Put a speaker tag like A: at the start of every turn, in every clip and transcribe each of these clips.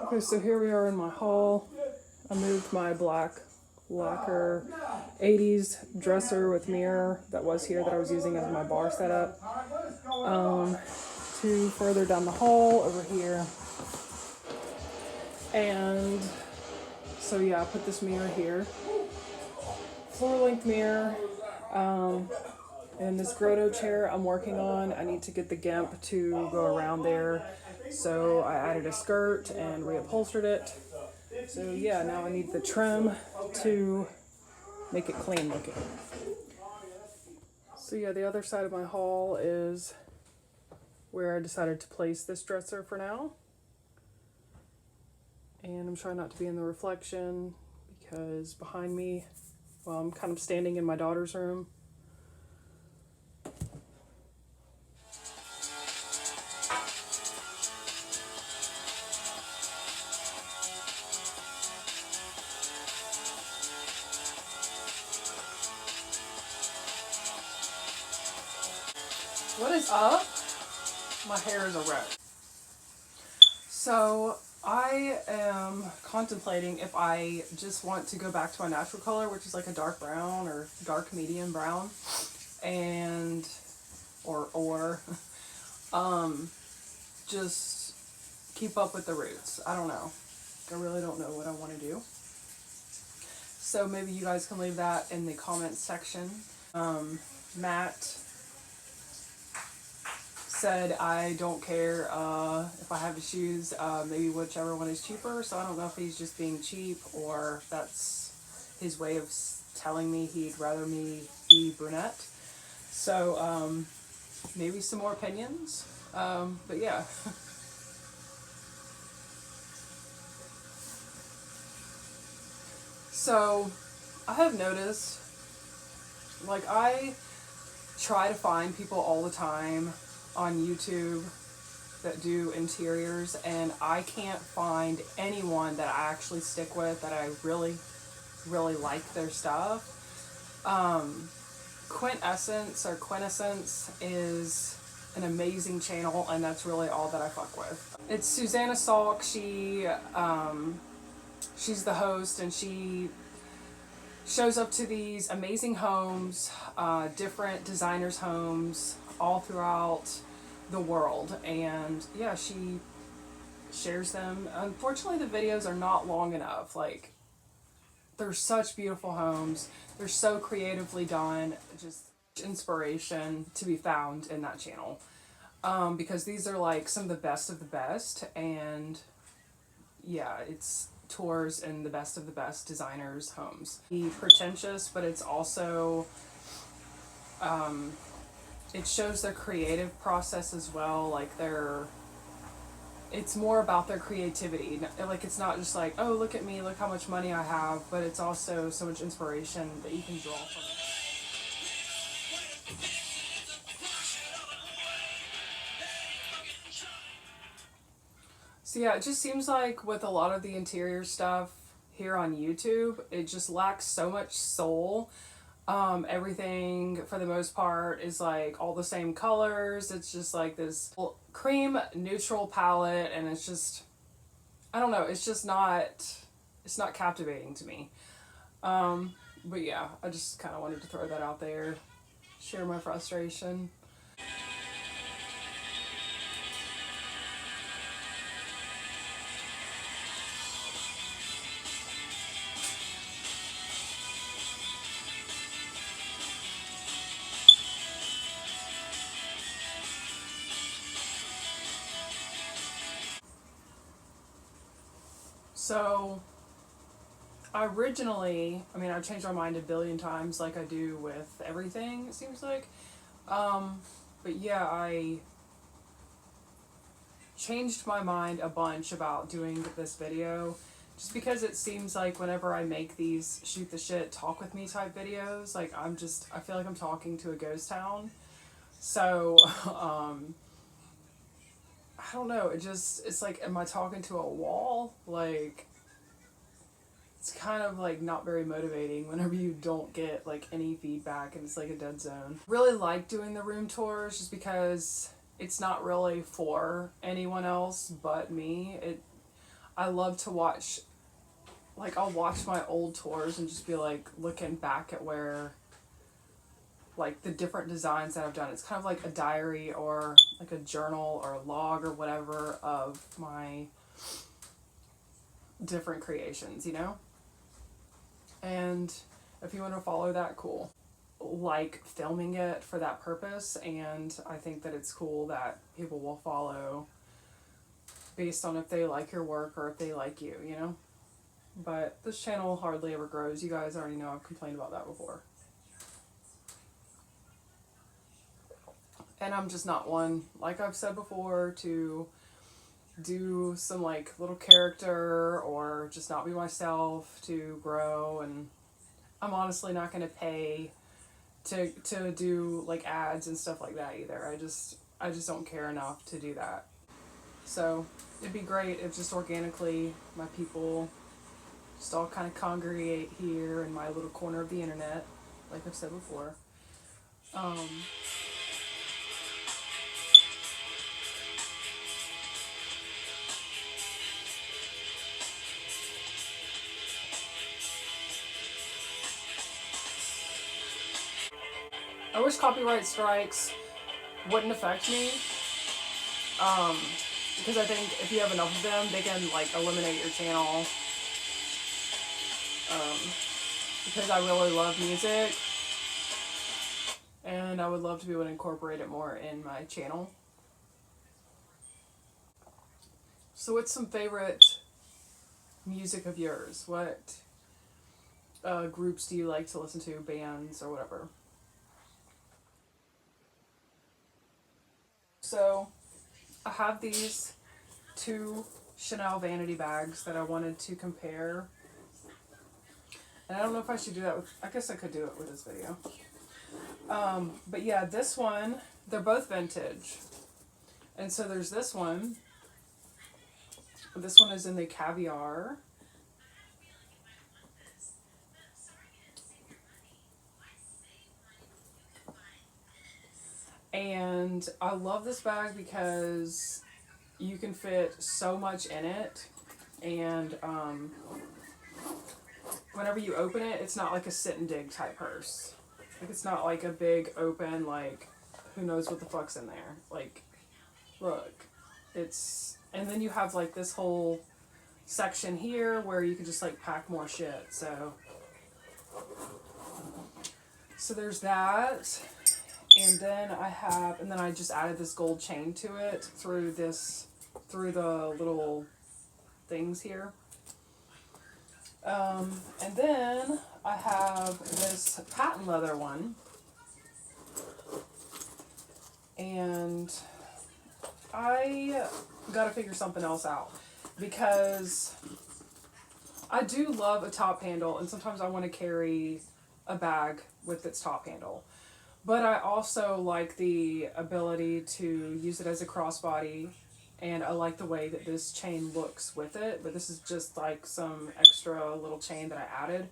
A: Okay, so here we are in my haul. I moved my black lacquer 80s dresser with mirror that was here that I was using as my bar setup to further down the hall over here. And so yeah, I put this mirror here. Floor length mirror. And this grotto chair I'm working on, I need to get the GIMP to go around there. So I added a skirt and reupholstered it. So yeah, now I need the trim to make it clean looking. So yeah, the other side of my haul is where I decided to place this dresser for now. And I'm trying not to be in the reflection because behind me, well, I'm kind of standing in my daughter's room. What is up? My hair is a wreck. So I am contemplating if I just want to go back to my natural color, which is like a dark brown or dark medium brown, and or just keep up with the roots. I don't know. I really don't know what I want to do. So maybe you guys can leave that in the comments section. Matt said I don't care if I have to choose maybe whichever one is cheaper, so I don't know if he's just being cheap or if that's his way of telling me he'd rather me be brunette. So maybe some more opinions, but yeah. So I have noticed, like, I try to find people all the time on YouTube that do interiors, and I can't find anyone that I actually stick with that I really like their stuff. Quintessence is an amazing channel, and that's really all that I fuck with. It's Susanna Salk. She's the host, and she shows up to these amazing homes, different designers' homes all throughout the world, and yeah, she shares them. Unfortunately, the videos are not long enough. Like, they're such beautiful homes, they're so creatively done, just inspiration to be found in that channel, because these are like some of the best, and yeah, it's tours in the best designers' homes. Be pretentious, but it's also it shows their creative process as well. Like, it's more about their creativity. Like, it's not just like, oh, look at me, look how much money I have, but it's also so much inspiration that you can draw from it. So yeah, it just seems like with a lot of the interior stuff here on YouTube, it just lacks so much soul. Everything for the most part is like all the same colors. It's just like this cream neutral palette, and it's just, I don't know, it's not captivating to me. But yeah, I just kind of wanted to throw that out there, share my frustration. So, I've changed my mind a billion times, like I do with everything, it seems like. But yeah, I changed my mind a bunch about doing this video, just because it seems like whenever I make these shoot the shit, talk with me type videos, like I feel like I'm talking to a ghost town. So, I don't know, it's like, am I talking to a wall? Like, it's kind of like not very motivating whenever you don't get like any feedback and it's like a dead zone. Really like doing the room tours just because it's not really for anyone else but me. I love to watch, like, I'll watch my old tours and just be like looking back at where, like, the different designs that I've done. It's kind of like a diary or like a journal or a log or whatever of my different creations, you know? And if you want to follow that, cool. Like filming it for that purpose, and I think that it's cool that people will follow based on if they like your work or if they like you, you know? But this channel hardly ever grows. You guys already know I've complained about that before. And I'm just not one, like I've said before, to do some like little character or just not be myself to grow. And I'm honestly not going to pay to do like ads and stuff like that either. I just don't care enough to do that. So it'd be great if just organically my people just all kind of congregate here in my little corner of the internet, like I've said before. I wish copyright strikes wouldn't affect me, because I think if you have enough of them, they can like eliminate your channel. Because I really love music, and I would love to be able to incorporate it more in my channel. So what's some favorite music of yours? What groups do you like to listen to, bands or whatever? So I have these two Chanel Vanity bags that I wanted to compare. And I don't know if I should do that with, I guess I could do it with this video. But yeah, this one, they're both vintage. And so there's this one. This one is in the caviar. And I love this bag because you can fit so much in it. And whenever you open it, it's not like a sit and dig type purse. Like, it's not like a big open, like, who knows what the fuck's in there. Like, look, it's, and then you have like this whole section here where you can just like pack more shit. So there's that. And then I just added this gold chain to it through the little things here. And then I have this patent leather one. And I gotta figure something else out, because I do love a top handle, and sometimes I want to carry a bag with its top handle. But I also like the ability to use it as a crossbody, and I like the way that this chain looks with it. But this is just like some extra little chain that I added.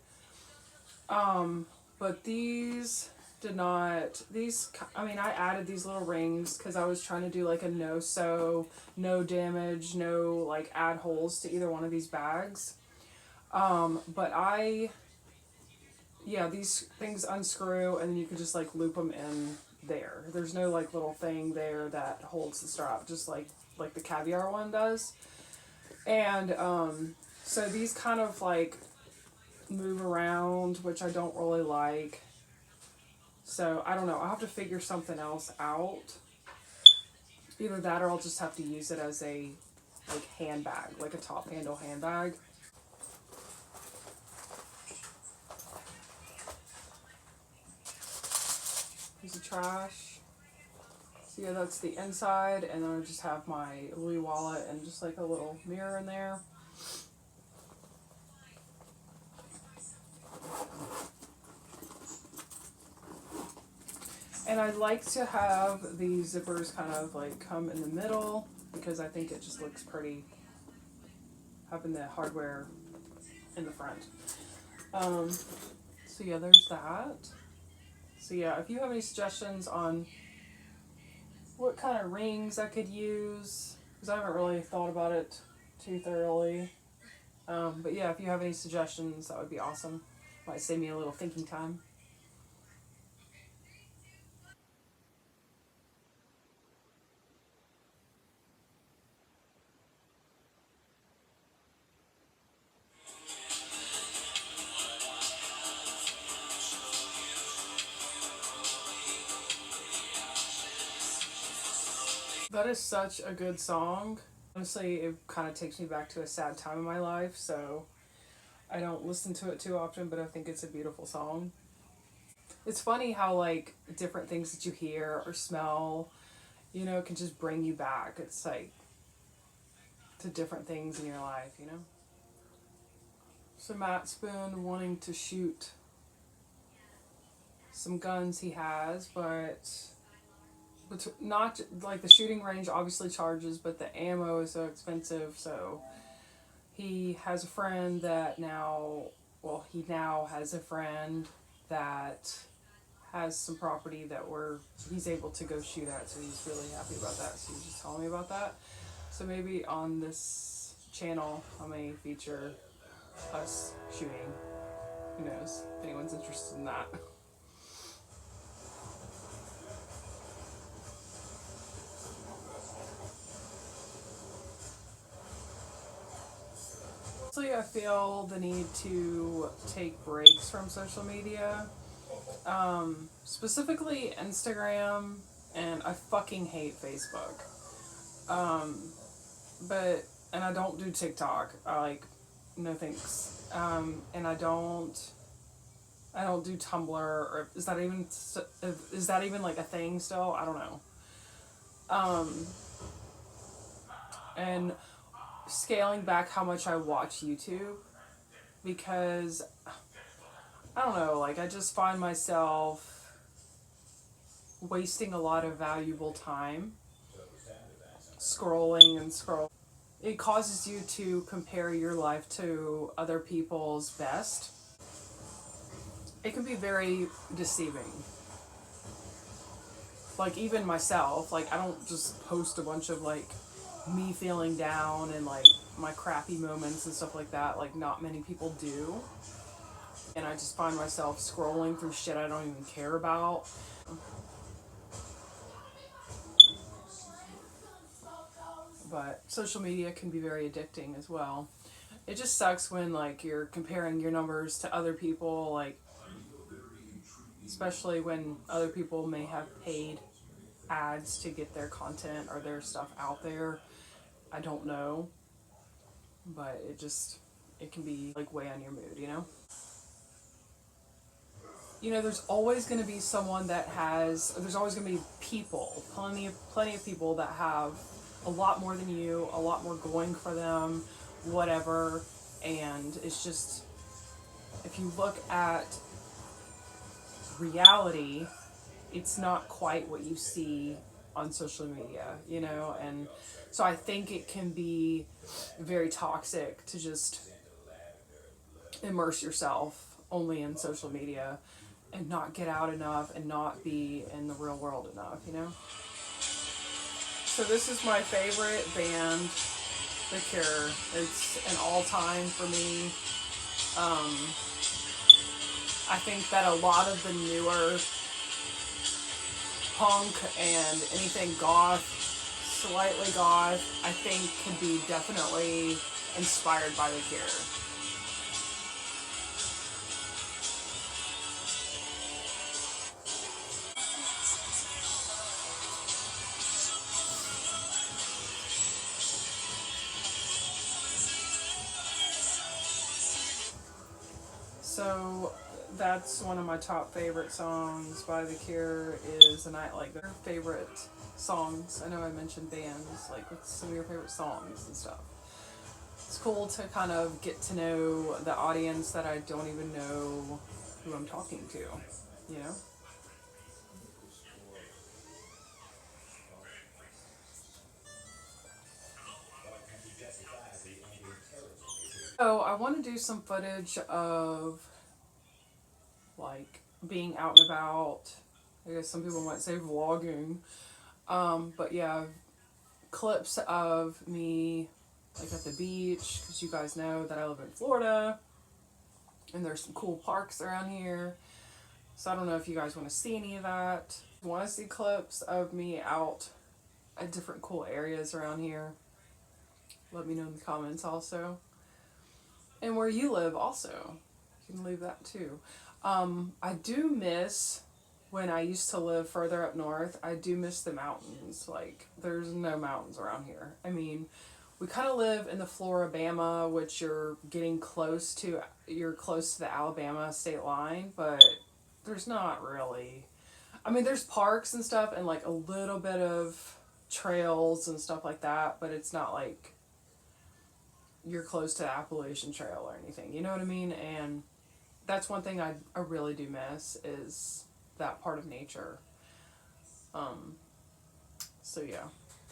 A: But these did not, I added these little rings because I was trying to do like a no-sew, no damage, no like add holes to either one of these bags. But these things unscrew, and then you can just like loop them in there. There's no like little thing there that holds the strap, just like the caviar one does. And so these kind of like move around, which I don't really like. So I don't know, I'll have to figure something else out. Either that, or I'll just have to use it as a like handbag, like a top handle handbag. Piece of trash. So yeah, that's the inside, and then I just have my Louis wallet and just like a little mirror in there. And I like to have the zippers kind of like come in the middle, because I think it just looks pretty having the hardware in the front. So yeah, there's that. So yeah, if you have any suggestions on what kind of rings I could use, because I haven't really thought about it too thoroughly. But yeah, if you have any suggestions, that would be awesome. Might save me a little thinking time. That is such a good song. Honestly, it kind of takes me back to a sad time in my life, so I don't listen to it too often, but I think it's a beautiful song. It's funny how, like, different things that you hear or smell, can just bring you back. It's like to different things in your life. So Matt's been wanting to shoot some guns he has, but not like the shooting range obviously charges, but the ammo is so expensive. So he has a friend that now, well, he now has a friend that has some property that he's able to go shoot at. So he's really happy about that. So he was just telling me about that. So maybe on this channel I may feature us shooting. Who knows? If anyone's interested in that. Honestly, I feel the need to take breaks from social media, specifically Instagram, and I fucking hate Facebook. Um, but and I don't do TikTok. I like no thanks. And I don't do Tumblr, or is that even like a thing still? I don't know. Um, and scaling back how much I watch YouTube, because I don't know, like I just find myself wasting a lot of valuable time scrolling and scrolling. It causes you to compare your life to other people's best. It can be very deceiving. Like even myself, like I don't just post a bunch of like me feeling down and like my crappy moments and stuff like that. Like not many people do. And I just find myself scrolling through shit I don't even care about. But social media can be very addicting as well. It just sucks when like you're comparing your numbers to other people, like especially when other people may have paid ads to get their content or their stuff out there. I don't know, but it can be like way on your mood. There's always going to be someone there's always going to be people, plenty of people that have a lot more than you, a lot more going for them, whatever. And it's just, if you look at reality, it's not quite what you see on social media. And so I think it can be very toxic to just immerse yourself only in social media and not get out enough and not be in the real world enough. So this is my favorite band, The Cure. It's an all-time for me. I think that a lot of the newer punk and anything goth, slightly goth, I think can be definitely inspired by The Cure. So that's one of my top favorite songs by The Cure is A Night Like That. Your favorite songs? I know I mentioned bands, like what's some of your favorite songs and stuff? It's cool to kind of get to know the audience that I don't even know who I'm talking to, you know? So I want to do some footage of like being out and about. I guess some people might say vlogging. But yeah, clips of me like at the beach, because you guys know that I live in Florida and there's some cool parks around here. So I don't know if you guys want to see any of that. Want to see clips of me out at different cool areas around here? Let me know in the comments also. And where you live also. You can leave that too. I do miss when I used to live further up north. I do miss the mountains. Like, there's no mountains around here. I mean, we kind of live in the Floribama, which you're close to the Alabama state line, but there's not really. I mean, there's parks and stuff and like a little bit of trails and stuff like that, but it's not like you're close to the Appalachian Trail or anything. You know what I mean? And that's one thing I really do miss is that part of nature. So yeah.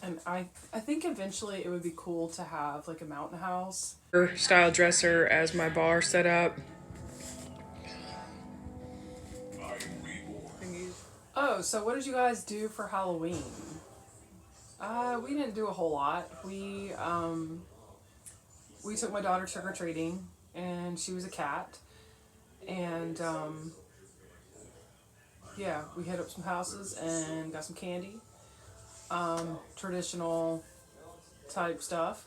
A: And I think eventually it would be cool to have like a mountain house. Style dresser as my bar set up. Oh, so what did you guys do for Halloween? We didn't do a whole lot. We took my daughter trick-or-treating, and she was a cat. And, yeah, we hit up some houses and got some candy. Traditional type stuff.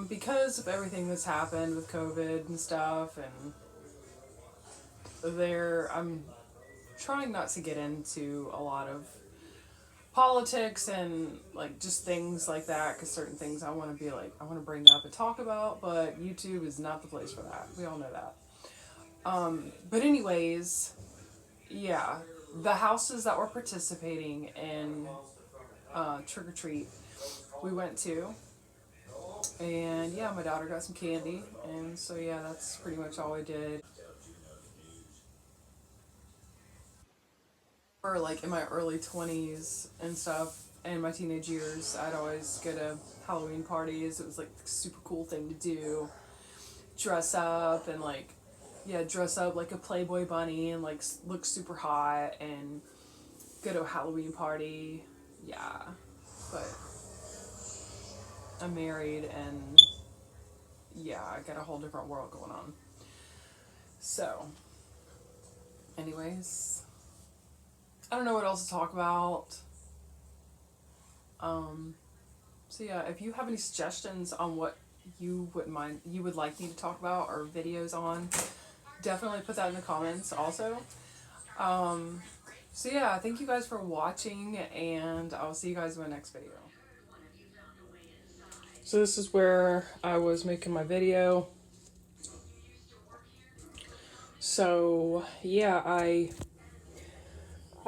A: Because of everything that's happened with COVID and stuff, and I'm trying not to get into a lot of politics and like just things like that, because certain things I want to bring up and talk about, but YouTube is not the place for that. We all know that. But anyways, yeah, the houses that were participating in trick or treat we went to, and yeah, my daughter got some candy, and so yeah, that's pretty much all we did. Or like in my early 20s and stuff, and my teenage years, I'd always go to Halloween parties. It was like a super cool thing to do. Dress up and like, yeah, dress up like a Playboy bunny and like look super hot and go to a Halloween party. Yeah, but I'm married and yeah, I got a whole different world going on. So, anyways, I don't know what else to talk about. So yeah, if you have any suggestions on what you would like me to talk about or videos on, definitely put that in the comments also. So yeah, thank you guys for watching, and I'll see you guys in my next video. So this is where I was making my video. So yeah, I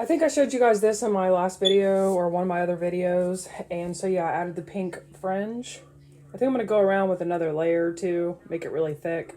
A: think I showed you guys this in my last video or one of my other videos, and so yeah, I added the pink fringe. I think I'm going to go around with another layer too, make it really thick.